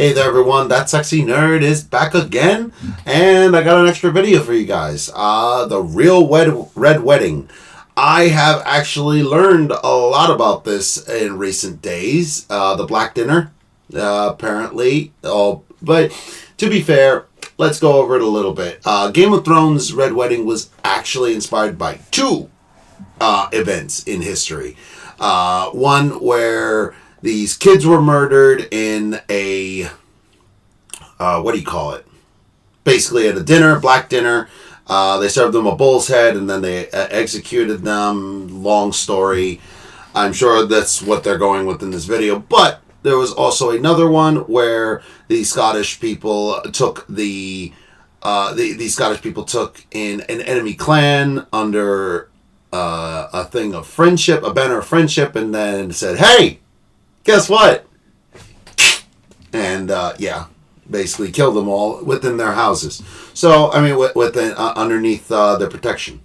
Hey there everyone, That Sexy Nerd is back again, and I got an extra video for you guys. The Real Red Wedding. I have actually learned a lot about this in recent days. The Black Dinner, apparently. But to be fair, let's go over it a little bit. Game of Thrones Red Wedding was actually inspired by two events in history. One where these kids were murdered in a, what do you call it? Basically at a dinner, black dinner. They served them a bull's head and then they executed them. Long story. I'm sure that's what they're going with in this video. But there was also another one where the Scottish people took the Scottish people took in an enemy clan under a thing of friendship, a banner of friendship, and then said, "Hey, guess what?" And basically killed them all within their houses. So I mean, within underneath their protection.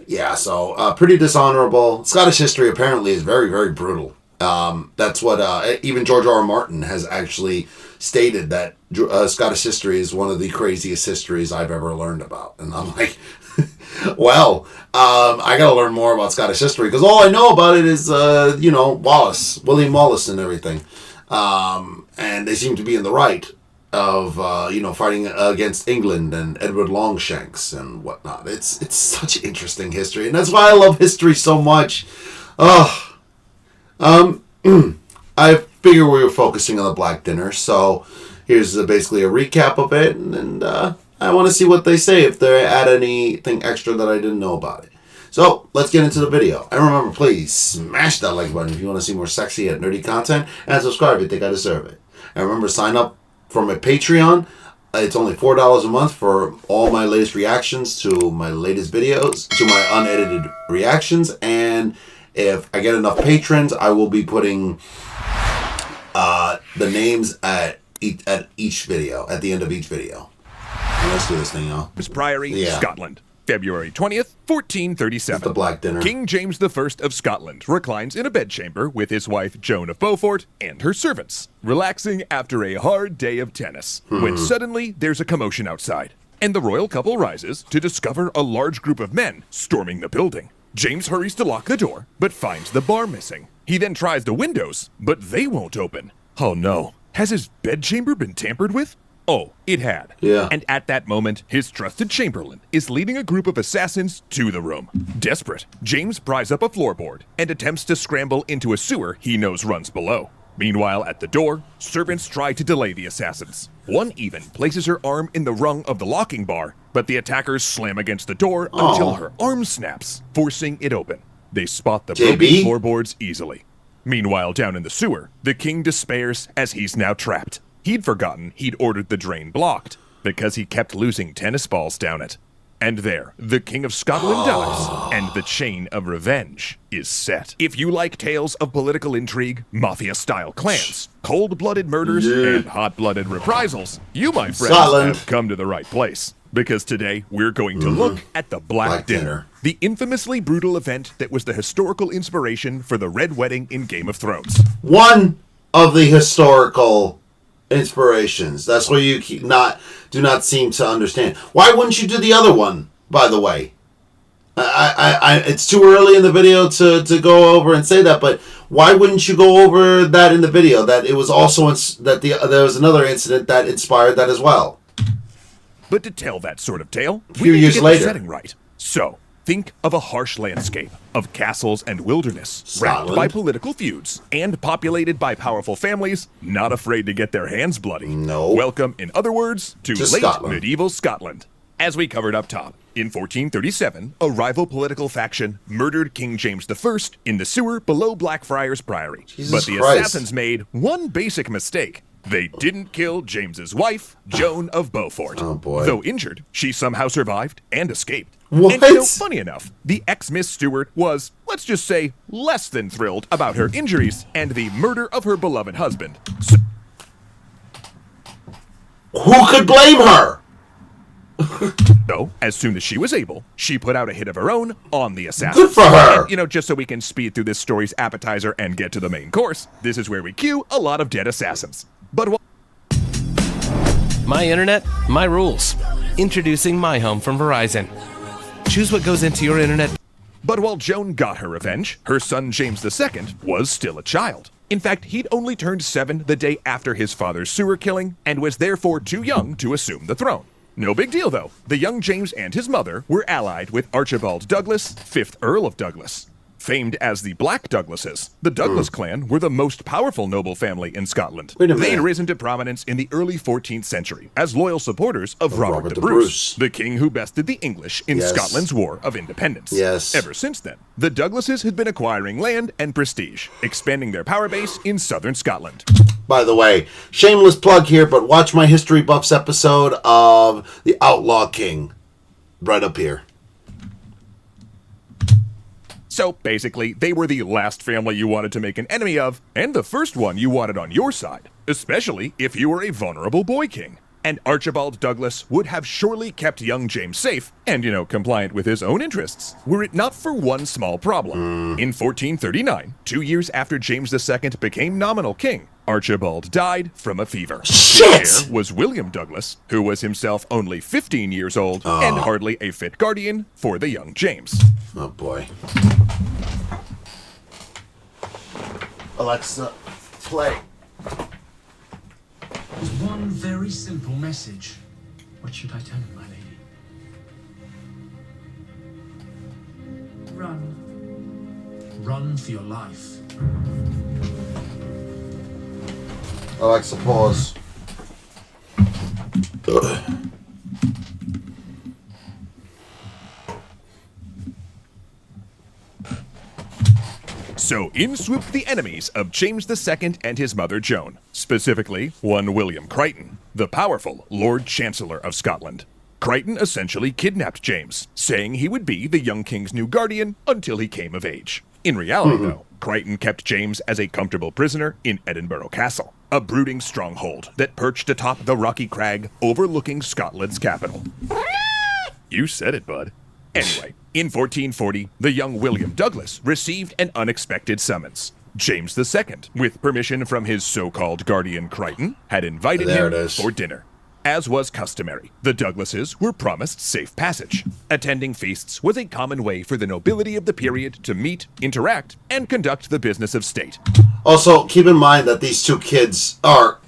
Yeah, so pretty dishonorable. Scottish history apparently is very, very brutal. That's what even George R. R. Martin has actually stated, that Scottish history is one of the craziest histories I've ever learned about. And I'm like, well, I gotta learn more about Scottish history, because all I know about it is, Wallace, William Wallace and everything. And they seem to be in the right of, fighting against England and Edward Longshanks and whatnot. It's such interesting history, and that's why I love history so much. I figure we were focusing on the Black Dinner, so here's basically a recap of it, and I want to see what they say, if they add anything extra that I didn't know about it. So, let's get into the video. And remember, please smash that like button if you want to see more sexy and nerdy content, and subscribe if you think I deserve it. And remember, sign up for my Patreon. It's only $4 a month for all my latest reactions to my latest videos, to my unedited reactions, and if I get enough patrons, I will be putting the names at each video, at the end of each video. Let's do this thing, y'all. Priory, Scotland. February 20th, 1437. The Black Dinner. King James I of Scotland reclines in a bedchamber with his wife Joan of Beaufort and her servants, relaxing after a hard day of tennis, when suddenly there's a commotion outside, and the royal couple rises to discover a large group of men storming the building. James hurries to lock the door, but finds the bar missing. He then tries the windows, but they won't open. Oh no, has his bedchamber been tampered with? Oh, it had. Yeah. And at that moment, his trusted chamberlain is leading a group of assassins to the room. Desperate, James pries up a floorboard and attempts to scramble into a sewer he knows runs below. Meanwhile, at the door, servants try to delay the assassins. One even places her arm in the rung of the locking bar, but the attackers slam against the door until her arm snaps, forcing it open. They spot the broken floorboards easily. Meanwhile, down in the sewer, the king despairs as he's now trapped. He'd forgotten he'd ordered the drain blocked, because he kept losing tennis balls down it. And there, the King of Scotland dies, and the chain of revenge is set. If you like tales of political intrigue, mafia-style clans, cold-blooded murders, and hot-blooded reprisals, you, my friends, have come to the right place. Because today, we're going to look at the Black Dinner, the infamously brutal event that was the historical inspiration for the Red Wedding in Game of Thrones. One of the historical inspirations. That's what you do not seem to understand. Why wouldn't you do the other one, by the way? It's too early in the video to go over and say that, but why wouldn't you go over that in the video, that it was also there was another incident that inspired that as well? But to tell that sort of tale, we need to get the setting right. So, think of a harsh landscape of castles and wilderness, wrapped by political feuds, and populated by powerful families not afraid to get their hands bloody. No. Welcome, in other words, to late Scotland. medieval Scotland. As we covered up top, in 1437, a rival political faction murdered King James I in the sewer below Blackfriars Priory. But the assassins made one basic mistake. They didn't kill James's wife, Joan of Beaufort. Oh boy. Though injured, she somehow survived and escaped. What? And funny enough, the ex-Miss Stewart was, let's just say, less than thrilled about her injuries and the murder of her beloved husband. So who could blame her? So, as soon as she was able, she put out a hit of her own on the assassins. Good for her! And, just so we can speed through this story's appetizer and get to the main course, this is where we cue a lot of dead assassins. But while My internet, my rules. Introducing My Home from Verizon. Choose what goes into your internet. But while Joan got her revenge, her son James II was still a child. In fact, he'd only turned 7 the day after his father's sewer killing, and was therefore too young to assume the throne. No big deal, though. The young James and his mother were allied with Archibald Douglas, 5th Earl of Douglas. Famed as the Black Douglases, the Douglas clan were the most powerful noble family in Scotland. Wait a minute. They'd risen to prominence in the early 14th century as loyal supporters of Robert the the Bruce, Bruce. the king who bested the English in Yes. Scotland's War of Independence. Yes. Ever since then, the Douglases had been acquiring land and prestige, expanding their power base in southern Scotland. By the way, shameless plug here, but watch my History Buffs episode of The Outlaw King. Right up here. So basically, they were the last family you wanted to make an enemy of, and the first one you wanted on your side, especially if you were a vulnerable boy king. And Archibald Douglas would have surely kept young James safe and, compliant with his own interests, were it not for one small problem. In 1439, 2 years after James II became nominal king, Archibald died from a fever. Shit! His heir was William Douglas, who was himself only 15 years old and hardly a fit guardian for the young James. Oh boy. Alexa, play. There's one very simple message. What should I tell him, my lady? Run. Run for your life. Alexa, pause. So in swooped the enemies of James II and his mother Joan, specifically one William Crichton, the powerful Lord Chancellor of Scotland. Crichton essentially kidnapped James, saying he would be the young king's new guardian until he came of age. In reality, though, Crichton kept James as a comfortable prisoner in Edinburgh Castle, a brooding stronghold that perched atop the rocky crag overlooking Scotland's capital. You said it, bud. Anyway, in 1440, the young William Douglas received an unexpected summons. James II, with permission from his so-called guardian Crichton, had invited There him it is. for dinner. As was customary, the Douglases were promised safe passage. Attending feasts was a common way for the nobility of the period to meet, interact, and conduct the business of state. Also, keep in mind that these two kids are,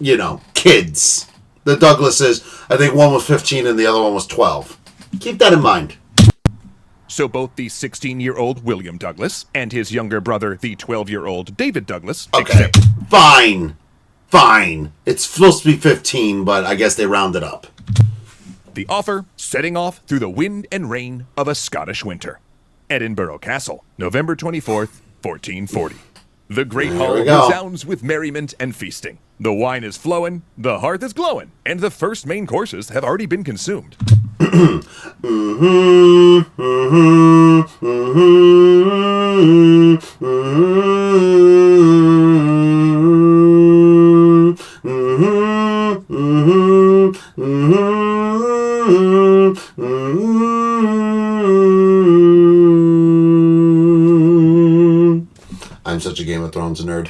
kids. The Douglases, I think one was 15 and the other one was 12. Keep that in mind. So both the 16-year-old William Douglas and his younger brother, the 12-year-old David Douglas, Okay, fine. It's supposed to be 15, but I guess they rounded up. the offer setting off through the wind and rain of a Scottish winter. Edinburgh Castle, November 24th, 1440. The great There hall we go. resounds with merriment and feasting. The wine is flowing, the hearth is glowing, and the first main courses have already been consumed. I'm such a Game of Thrones nerd.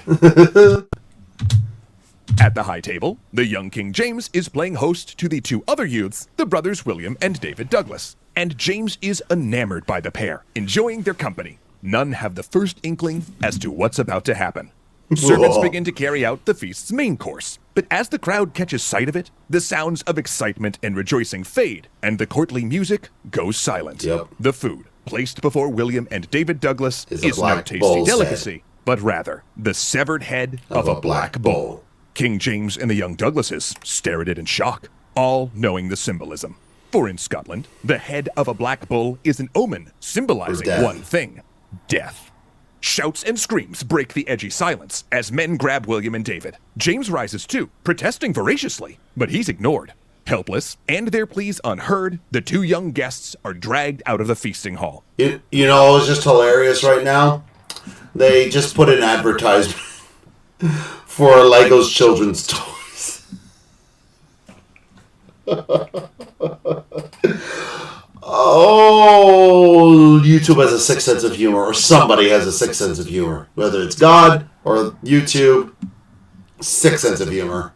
At the high table, the young King James is playing host to the two other youths, the brothers William and David Douglas. And James is enamored by the pair, enjoying their company. None have the first inkling as to what's about to happen. Servants begin to carry out the feast's main course. But as the crowd catches sight of it, the sounds of excitement and rejoicing fade, and the courtly music goes silent. Yep. The food, placed before William and David Douglas, Is a is no black tasty bull's delicacy, but rather the severed head of a black bull. King James and the young Douglases stare at it in shock, all knowing the symbolism. For in Scotland, the head of a black bull is an omen symbolizing death. one thing: death. Shouts and screams break the edgy silence as men grab William and David. James rises too, protesting voraciously, but he's ignored. Helpless, and their pleas unheard, the two young guests are dragged out of the feasting hall. You know, it's just hilarious right now. They just put an advertisement for Lego's children's toys. Oh, YouTube has a sixth sense of humor, or somebody has a sixth sense of humor. Whether it's God or YouTube, sixth sense of humor.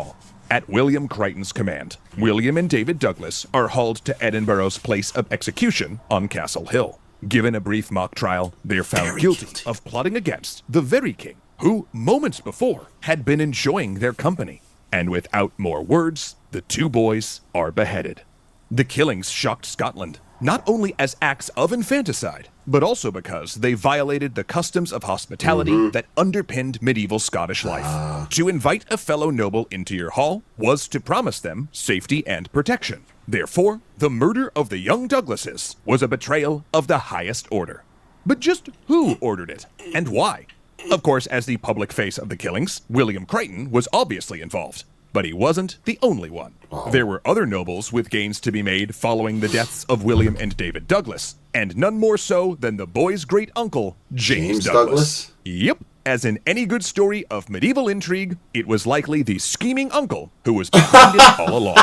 Hall. At William Crichton's command, William and David Douglas are hauled to Edinburgh's place of execution on Castle Hill. Given a brief mock trial, they're found guilty of plotting against the very king who, moments before, had been enjoying their company. And without more words, the two boys are beheaded. The killings shocked Scotland, not only as acts of infanticide, but also because they violated the customs of hospitality that underpinned medieval Scottish life. To invite a fellow noble into your hall was to promise them safety and protection. Therefore, the murder of the young Douglases was a betrayal of the highest order. But just who ordered it, and why? Of course, as the public face of the killings, William Crichton was obviously involved. But he wasn't the only one. There were other nobles with gains to be made following the deaths of William and David Douglas, and none more so than the boys' great uncle, James Douglas. Yep, as in any good story of medieval intrigue, it was likely the scheming uncle who was behind it all along.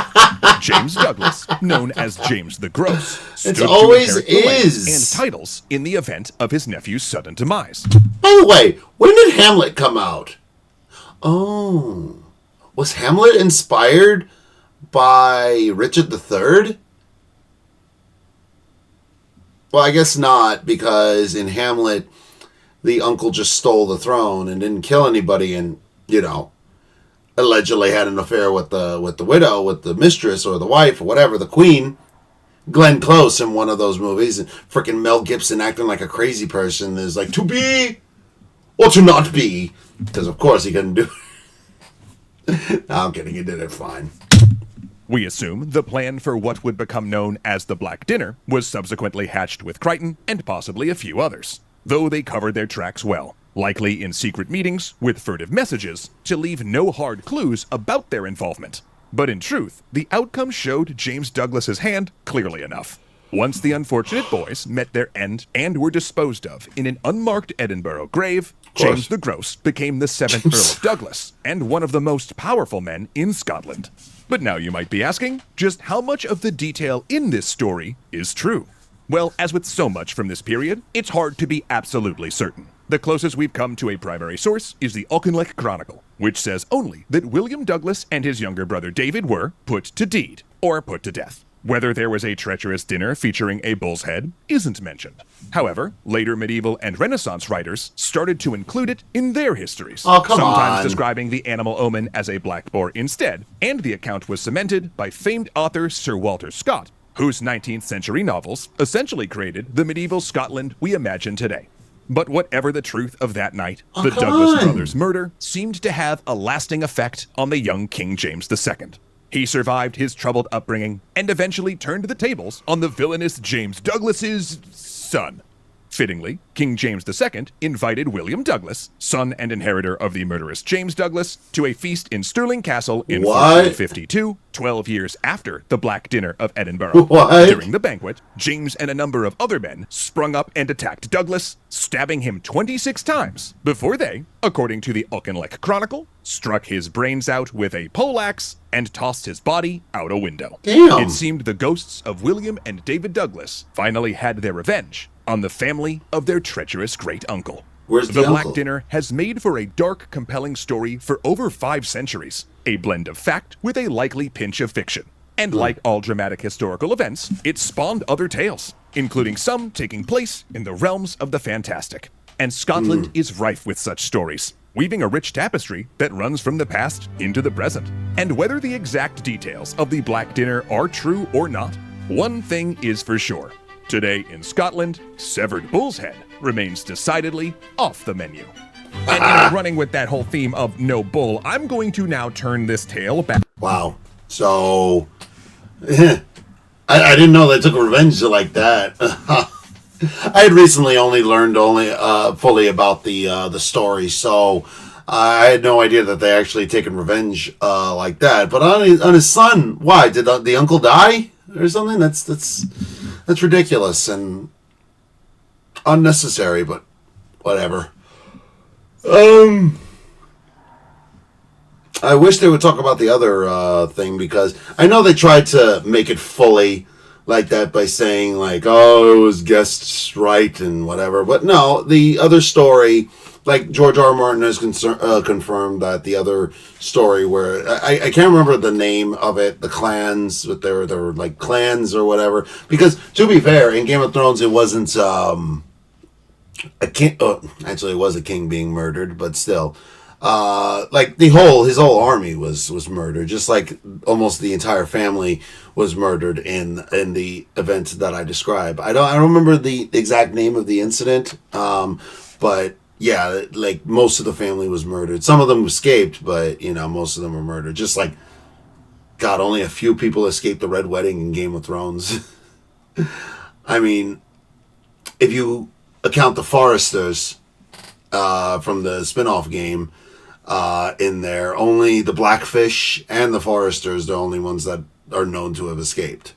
James Douglas, known as James the Gross, stood always to inherit the land is. and titles in the event of his nephew's sudden demise. By the way, when did Hamlet come out? Oh. Was Hamlet inspired by Richard III? Well, I guess not, because in Hamlet, the uncle just stole the throne and didn't kill anybody and, allegedly had an affair with the widow, with the mistress or the wife or whatever, the queen. Glenn Close in one of those movies, and frickin' Mel Gibson acting like a crazy person is like, to be or to not be, because of course he couldn't do it. No, I'm kidding. He did it fine. We assume the plan for what would become known as the Black Dinner was subsequently hatched with Crichton and possibly a few others, though they covered their tracks well, likely in secret meetings with furtive messages to leave no hard clues about their involvement. But in truth, the outcome showed James Douglas's hand clearly enough. Once the unfortunate boys met their end and were disposed of in an unmarked Edinburgh grave, James the Gross became the 7th Earl of Douglas and one of the most powerful men in Scotland. But now you might be asking, just how much of the detail in this story is true? Well, as with so much from this period, it's hard to be absolutely certain. The closest we've come to a primary source is the Auchinleck Chronicle, which says only that William Douglas and his younger brother David were put to deed, or put to death. Whether there was a treacherous dinner featuring a bull's head isn't mentioned. However, later medieval and Renaissance writers started to include it in their histories, sometimes describing the animal omen as a black boar instead, and the account was cemented by famed author Sir Walter Scott, whose 19th century novels essentially created the medieval Scotland we imagine today. But whatever the truth of that night, the Douglas brothers' murder seemed to have a lasting effect on the young King James II. He survived his troubled upbringing and eventually turned the tables on the villainous James Douglas's son. Fittingly, King James II invited William Douglas, son and inheritor of the murderous James Douglas, to a feast in Stirling Castle in 1452, 12 years after the Black Dinner of Edinburgh. During the banquet, James and a number of other men sprung up and attacked Douglas, stabbing him 26 times before they, according to the Auchinleck Chronicle, struck his brains out with a poleaxe and tossed his body out a window. Damn. It seemed the ghosts of William and David Douglas finally had their revenge on the family of their treacherous great-uncle. Where's the Black uncle? Dinner has made for a dark, compelling story for over 5 centuries, a blend of fact with a likely pinch of fiction. And like all dramatic historical events, it spawned other tales, including some taking place in the realms of the fantastic. And Scotland is rife with such stories, weaving a rich tapestry that runs from the past into the present. And whether the exact details of the Black Dinner are true or not, one thing is for sure. Today in Scotland, severed bull's head remains decidedly off the menu. And running with that whole theme of no bull, I'm going to now turn this tale back. Wow. So, I didn't know they took revenge like that. I had recently only learned fully about the story, so I had no idea that they actually taken revenge like that. But on his son, why did the uncle die or something? That's ridiculous and unnecessary, but whatever. I wish they would talk about the other thing, because I know they tried to make it fully like that by saying like, oh, it was guests right and whatever. But no, the other story like George R. R. Martin has confirmed that the other story where I can't remember the name of it, the clans with their like clans or whatever. Because to be fair, in Game of Thrones, it wasn't a king. Actually, it was a king being murdered, but still, like his whole army was murdered, just like almost the entire family was murdered in the event that I describe. I don't remember the exact name of the incident, but yeah, like most of the family was murdered. Some of them escaped, but most of them were murdered. Just like, God, only a few people escaped the Red Wedding in Game of Thrones. I mean, if you account the Foresters from the spin-off game in there, only the Blackfish and the Foresters, the only ones that are known to have escaped.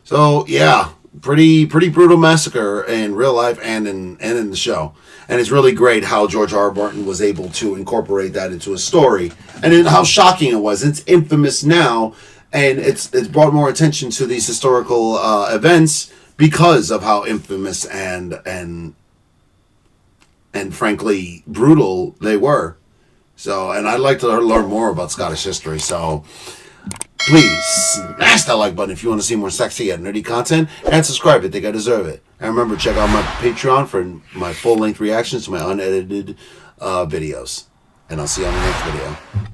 So yeah, pretty brutal massacre in real life and in the show. And it's really great how George R. R. Martin was able to incorporate that into a story, and how shocking it was. It's infamous now, and it's brought more attention to these historical events because of how infamous and frankly brutal they were. So, and I'd like to learn more about Scottish history. So, please smash that like button if you want to see more sexy and nerdy content, and subscribe. I think I deserve it. And remember, check out my Patreon for my full-length reactions to my unedited videos. And I'll see you on the next video.